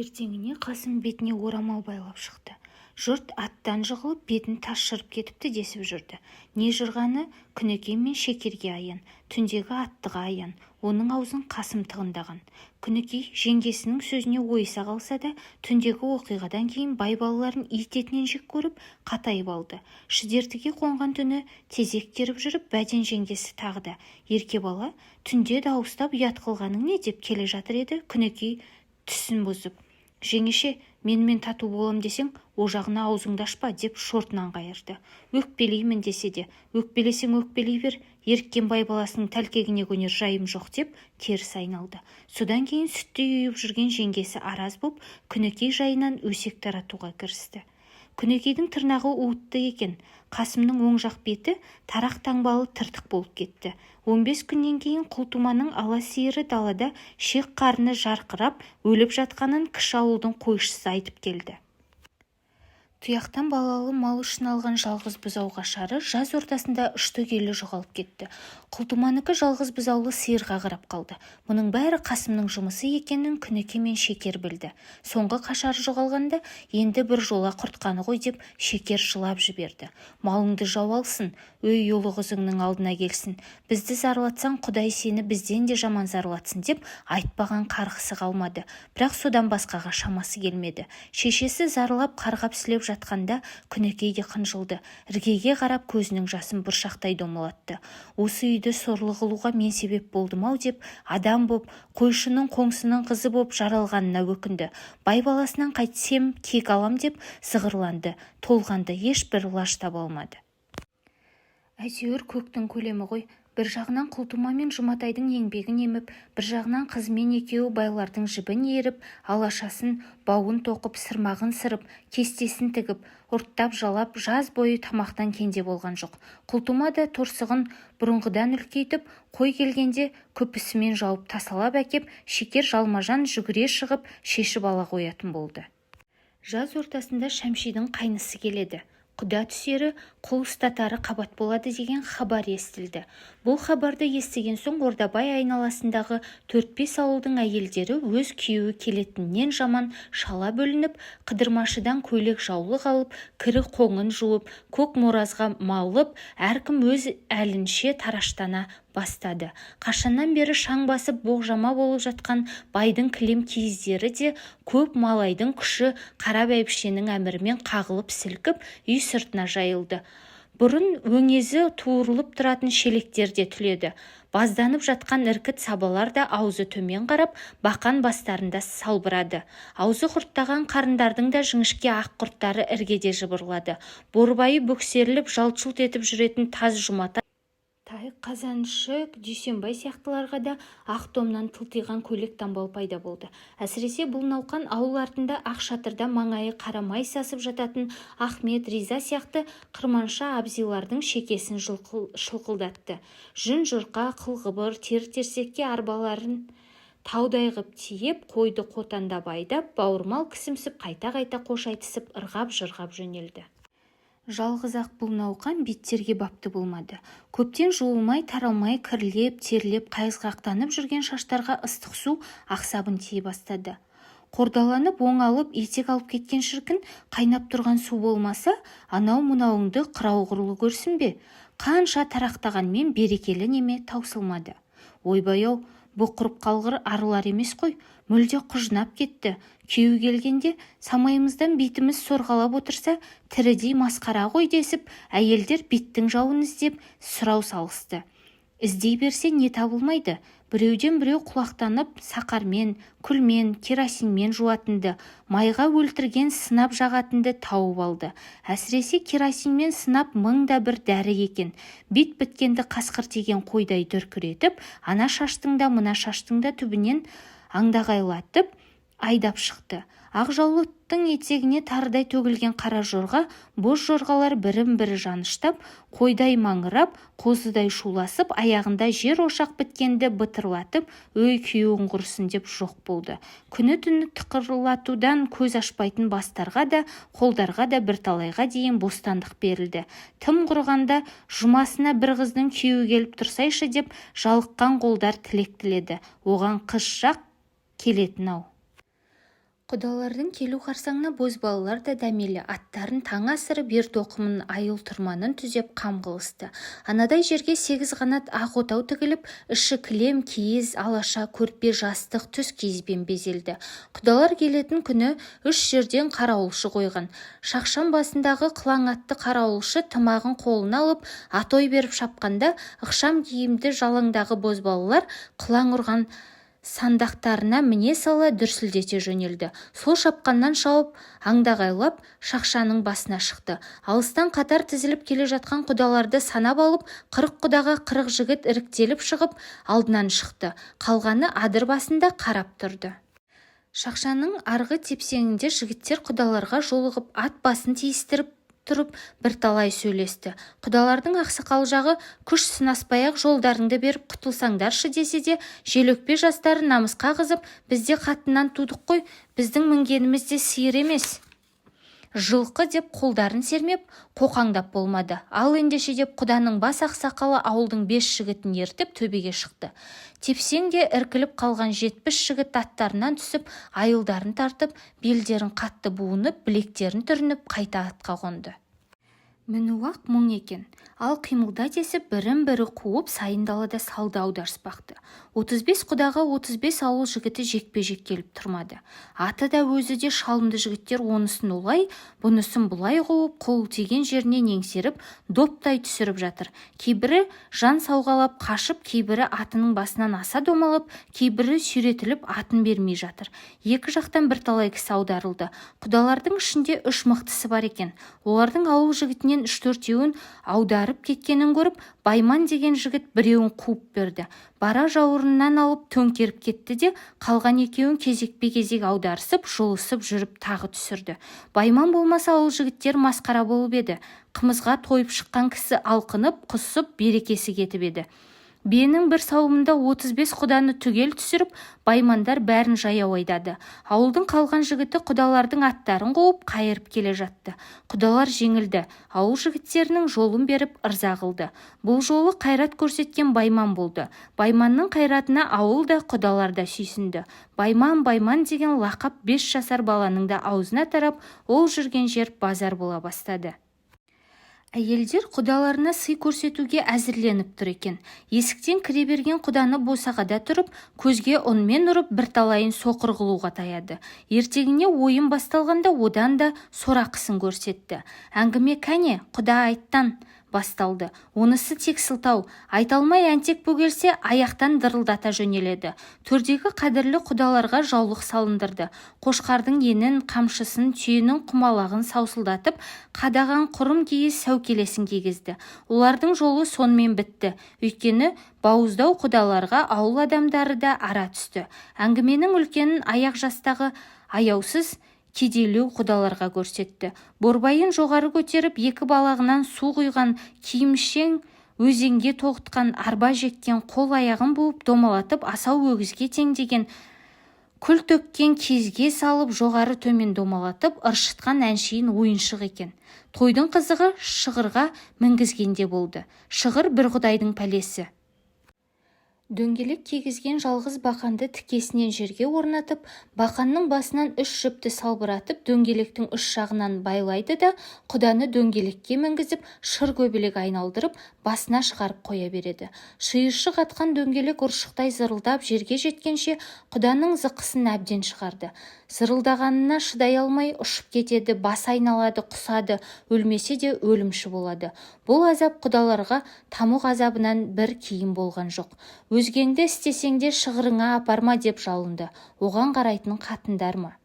ертеңіне Қасым бетіне орамал байлап шықты. Жұрт аттан жығылып бетін тас жырып кетіпті десіп жүрді. Не жырғаны Күнекей мен Шекерге аян, түндегі аттыға аян, оның аузын Қасым тығындаған. Күнекей жеңгесінің сөзіне ойыса қалса да, түндегі оқиғадан кейін бай балаларын ит етінен жек көріп қатайып алды. Шідертіге қонған түні тезек теріп жүріп бәден жеңгесі тағы да: ерке бала, түнде дауыстап ұят қылғаның не деп келе жатыр еді. Күнекей түсін бұзып: жеңеше, менімен тату болам десең, о жағына аузыңды ашпа деп шортынан қайырды. Өкпелеймін десе де, өкпелесең өкпелей бер, еріккен бай баласының тәлкегіне көнер жайым жоқ деп теріс айналды. Содан кейін сүттей үйіп жүрген жеңгесі араз боп Күнекей жайынан өсек таратуға кірісті. Күнекейдің тырнағы уытты екен. Қасымның оң жақ беті тарақ таңбалы тыртық болып кетті. 15 күннен кейін Құлтуманың ала сиыры далада шек қарны жарқырап өліп жатқанын кіші ауылдың қойшысы айтып келді. Тұяқтан балалы мал үшін алған жалғыз бұзау қашары жаз ортасында үшті-келі жоғалып кетті. Құлтуманыкі жалғыз бұзаулы сиырға қарап қалды. Мұның бәрі Қасымның жұмысы екенін Күнекей мен Шекер білді. Соңғы қашары жоғалғанда енді бір жола құртқаны ғой деп Шекер жылап жіберді. Малыңды жау алсын, өй ұлы қызыңның алдына келсін. Бізді зарлатсаң, Құдай сені бізден де жаман зарлатсын деп айтпаған қарғысы қалмады. Бірақ содан басқаға шамасы келмеді. Шешесі зарлап қарғап-сілеп жатқанда Күнекей де қынжылды. Іргеге қарап көзінің жасын бұршақтай домалатты. Осы үйді сорлы қылуға мен себеп болдым-ау деп, адам боп, қойшының қоңсының қызы боп жаралғанына өкінді. Бай баласынан қайтсем кек алам деп зығырланды. Толғанды, ешбір лаж таба алмады. Әйтеуір көктің көлемі ғой. Бір жағынан Құлтума мен Жұматайдың еңбегін еміп, бір жағынан қызымен екеуі байлардың жібін еріп, алашасын, бауын тоқып, сырмағын сырып, кестесін тігіп, ұрттап жалап, жаз бойы тамақтан кенде болған жоқ. Құлтума да торсығын бұрынғыдан үлкейтіп, қой келгенде күпісімен жауып тасалап әкеп, Шекер жалмажан жүгіре шығып, шешіп ала қоятын болды. Жаз ортасында Шәмшидің қайнысы келеді. Құда түсері, қол ұстатары қабат болады деген хабар естілді. Бұл хабарды естіген соң Ордабай айналасындағы 4-5 ауылдың әйелдері өз күйеуі келетіннен жаман шала бөлініп, қыдырмашыдан көйлек жаулық алып, кірі қоңын жуып, көк моразға маулып, әркім өз әлінше тараштана бастады. Қашаннан бері шаң басып боғжама болып жатқан байдың кілем киіздері де көп малайдың күші қара бәйбішенің әмірімен қағылып сілкіп үй сыртына жайылды. Бұрын өңезі туырылып тұратын шелектер де түледі. Базданып жатқан іркіт сабалар да аузы төмен қарап, бақан бастарында салбырады. Аузы құрттаған қарындардың да жіңішке ақ құрттары іргеде жыбырлады. Борбайы бөксеріліп жалт-жұлт етіп жүретін таз Жұматай, Қазаншы, Дүйсенбай сияқтыларға да ақ томнан тылтиған көйлек таңбал пайда болды. Әсіресе бұл науқан ауыл артында ақ шатырда маңайы қарамай сасып жататын Ахмет, Риза сияқты қырманша абзилардың шекесін шылқылдатты. Жүн жұрқа, қылғыбыр, тер-терсекке арбаларын таудай ғып тиеп, қойды қотандап айдап, бауырмал кісімсіп, қайта-қайта қош айтысып, ырғап-жырғап жөнелді. Жалғыз-ақ бұл науқан беттерге бапты болмады. Көптен жуылмай, таралмай, кірлеп, терлеп, қайызғақтанып жүрген шаштарға ыстық су, ақ сабын тие бастады. Қордаланып, оңалып, етек алып кеткен шіркін, қайнап тұрған су болмаса, анау-мынауыңды қырау-құрлы көрсін бе? Қанша тарақтағанмен берекелі неме таусылмады. Ойбай-ау, бұл құрып қалғыр арылар емес қой, мүлде құжынап кетті. Күйеу келгенде самайымыздан битіміз сорғалап отырса, тірідей масқара ғой десіп, әйелдер биттің жауын іздеп сұрау салысты. Іздей берсе не табылмайды? Біреуден біреу құлақтанып, сақармен, күлмен, керосинмен жуатынды, майға өлтірген сынап жағатынды тауып алды. Әсіресе керосинмен сынап мыңда бір дәрі екен. Бит біткенді қасқыр тиген қойдай дүркіретіп, ана шаштың да мына шаштың да түбінен аңдағайлатып айдап шықты. Ақ жаулықтың етегіне тарыдай төгілген қара жорға, боз жорғалар бірін-бірі жаныштап, қойдай маңырап, қозыдай шуласып, аяғында жер ошақ біткенді бытырлатып, өй күйеуің құрсын деп жоқ болды. Күні-түні тықырлатудан көз ашпайтын бастарға да, қолдарға да бірталайға дейін бостандық берілді. Тым құрғанда жұмасына бір қыздың күйеуі келіп тұрсайшы деп жалыққан қолдар тілек тіледі. Оған қыз жақ келетін-ау. Құдалардың келу қарсаңына бозбалалар да дәмелі аттарын таң асырып ер-тоқымын айыл-тұрманын түзеп қам қылысты. Анадай жерге 8 қанат ақ отау тігіліп, іші кілем, киіз, алаша, көрпе, жастық, түс киізбен безелді. Құдалар келетін күні 3 жерден қарауылшы қойған. Шақшам басындағы қылаң атты қарауылшы тымағын қолына алып, атой беріп шапқанда, ықшам киімді жалаңдағы бозбалалар қылаң ұрған сандақтарына міне сала дүрсілдете жөнелді. Сол шапқаннан шауып, аңдағайлап шақшаның басына шықты. Алыстан қатар тізіліп келе жатқан құдаларды санап алып, 40 құдаға 40 жігіт іріктеліп шығып, алдынан шықты. Қалғаны адыр басында қарап тұрды. Шақшаның арғы тепсеңінде жігіттер құдаларға жолығып, ат басын тиістіріп тұрып бірталай сөйлесті. Құдалардың ақсақал жағы күш сынаспай-ақ жолдарыңды беріп құтылсаңдаршы десе де, желөкпе жастары намысқа қызып, бізде қатыннан тудық қой, біздің мінгеніміз де сиыр емес, жылқы деп қолдарын сермеп, қоқаңдап болмады. Ал ендеше деп құданың бас ақсақалы ауылдың 5 жігітін ертіп төбеге шықты. Тепсеңде іркіліп қалған 70 жігіт аттарынан түсіп, айылдарын тартып, белдерін қатты буынып, білектерін түрініп, қайта атқа қонды. Мінуақ мұң екен. Ал қимылда десіп бірін-бірі қуып сайын далада салды аударыспақты. 35 құдаға 35 ауыл жігіті жекпе-жек келіп тұрмады. Аты да өзі де шалымды жігіттер онысын олай, бұнысын бұлай қуып, қол тиген жерінен еңсеріп, доптай түсіріп жатыр. Кейбірі жан сауғалап қашып, кейбірі атының басынан аса домалап, кейбірі сүйретіліп атын бермей жатыр. Екі жақтан бірталай кісі аударылды. Құдалардың ішінде 3 мықтысы бар екен. Олардың ауыл жігітінен 3-4-еуін аударып кеткенін көріп, Байман деген жігіт біреуін қуып берді. Бара жауырыннан алып төңкеріп кетті де, қалған екеуін кезекпе-кезек аударысып, жолысып жүріп тағы түсірді. Байман болмаса ауыл жігіттер масқара болып еді. Қымызға тойып шыққан кісі алқынып, құсып, берекесі кетіп еді. Бенің бір сауымында 35 құданы түгел түсіріп, Баймандар бәрін жаяу айдады. Ауылдың қалған жігіті құдалардың аттарын қуып, қайырып келе жатты. Құдалар жеңілді. Ауыл жігіттерінің жолын беріп ырза қылды. Бұл жолы қайрат көрсеткен Байман болды. Байманның қайратына ауыл да, құдалар да сүйсінді. Байман деген лақап 5 жасар баланың да аузына тарап, ол жүрген жер базар бола бастады. Әйелдер құдаларына сый көрсетуге әзірленіп тұр екен. Есіктен кіре берген құданы босағада тұрып, көзге ұнмен ұрып бірталайын соқыр қылуға таяды. Ертеңіне ойын басталғанда одан да сорақысын көрсетті. Әңгіме кәне, құда айттан басталды. Онысы тек сылтау. Айталмай әнтек бөгелсе, аяқтан дырылдата жөнеледі. Төрдегі қадірлі құдаларға жаулық салындырды. Қошқардың енін, қамшысын, түйенің құмалағын саусылдатып, қадаған құрым киіз сәукелесін кигізді. Олардың жолы сонымен бітті. Өйткені бауыздау құдаларға ауыл адамдары да ара түсті. Әңгіменің үлкенін аяқ жастағы аяусыз кедейлеу құдаларға көрсетті. Борбайын жоғары көтеріп, 2 балағынан су құйған, киімшең өзенге тоғытқан, арба жеккен, қол аяғын буып, домалатып, асау өгізге теңдеген, күл төккен кезге салып, жоғары төмен домалатып, ыршытқан әншейін ойыншық екен. Тойдың қызығы шығырға мінгізгенде болды. Шығыр бір құдайдың пәлесі. Дөңгелек кигізген жалғыз бақанды тікесінен жерге орнатып, бақанның басынан 3 жіпті салбыратып, дөңгелектің 3 жағынан байлайды да, құданы дөңгелекке мінгізіп, шыр көбелек айналдырып, басына шығарып қоя береді. Шиыршық атқан дөңгелек ұршықтай зырылдап жерге жеткенше, құданың зықысын әбден шығарды. Зырылдағанына шыдай алмай ұшып кетеді, бас айналады, құсады, өлмесе де өлімші болады. Бұл азап құдаларға тамұқ азабынан бір кейін болған жоқ. Өзгеңді істесеңде шығырыңа апарма деп жалынды. Оған қарайтын қатындар ма?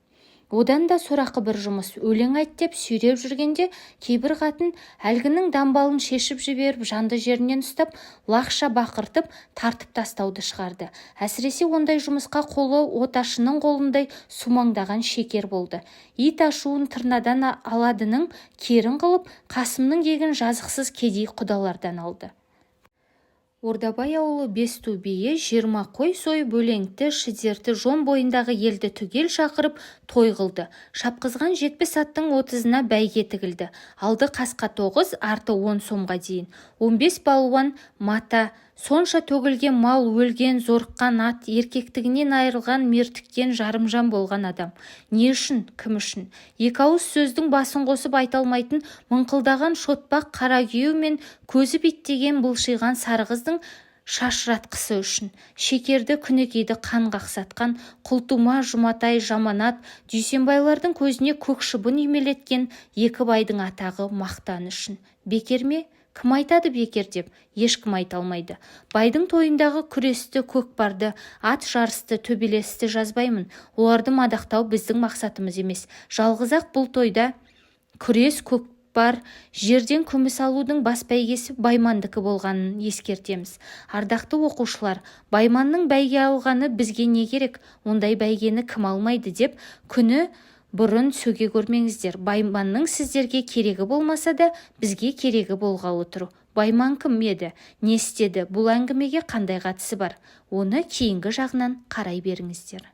Одан да сорақы бір жұмыс. Өлең айт деп сүйреп жүргенде, кейбір қатын әлгінің дамбалын шешіп жіберіп, жанды жерінен ұстап, лақша бақыртып, тартып тастауды шығарды. Әсіресе ондай жұмысқа қолы оташының қолындай сумаңдаған шекер болды. Ит ашуын тырнадан аладының керін қылып, Қасымның егін жазықсыз кедей құдалардан алды. Ордабай ауылы Бесту биі 20 қой сойып өлеңті, шідерті, жон бойындағы елді түгел шақырып той қылды. Шапқызған 70 аттың 30-ына бәйге тігілді. Алды қасқа 9, арты 10 сомға дейін. 15 балуан мата Сонша төгілген мал, өлген, зорыққан ат, еркектігінен айырылған мертіктен жарымжан болған адам. Не үшін, кім үшін? Екі ауыз сөздің басын қосып айта алмайтын мыңқылдаған шотпақ қара күйеу мен көзі биттеген бұлшиған сары қыздың шашыратқысы үшін. Шекерді, күнекейді қан қақсатқан Құлтума, Жұматай, Жаманат, Дүйсенбайлардың көзіне көк шыбын үймелеткен екі байдың атағы мақтан үшін. Бекер ме? Кім айтады бекер деп? Ешкім айта алмайды. Байдың тойындағы күресті, көкпарды, ат жарысты, төбелесті жазбаймын. Оларды мадақтау біздің мақсатымыз емес. Жалғыз-ақ бұл тойда күрес, көкпар, жерден күміс алудың бас бәйгесі Баймандікі болғанын ескертеміз. Ардақты оқушылар, Байманның бәйге алғаны бізге не керек? Ондай бәйгені кім алмайды деп күні бұрын сөге көрмеңіздер. Байманның сіздерге керегі болмаса да, бізге керегі болғалы тұр. Байман кім еді? Не істеді? Бұл әңгімеге қандай қатысы бар? Оны кейінгі жағынан қарай беріңіздер.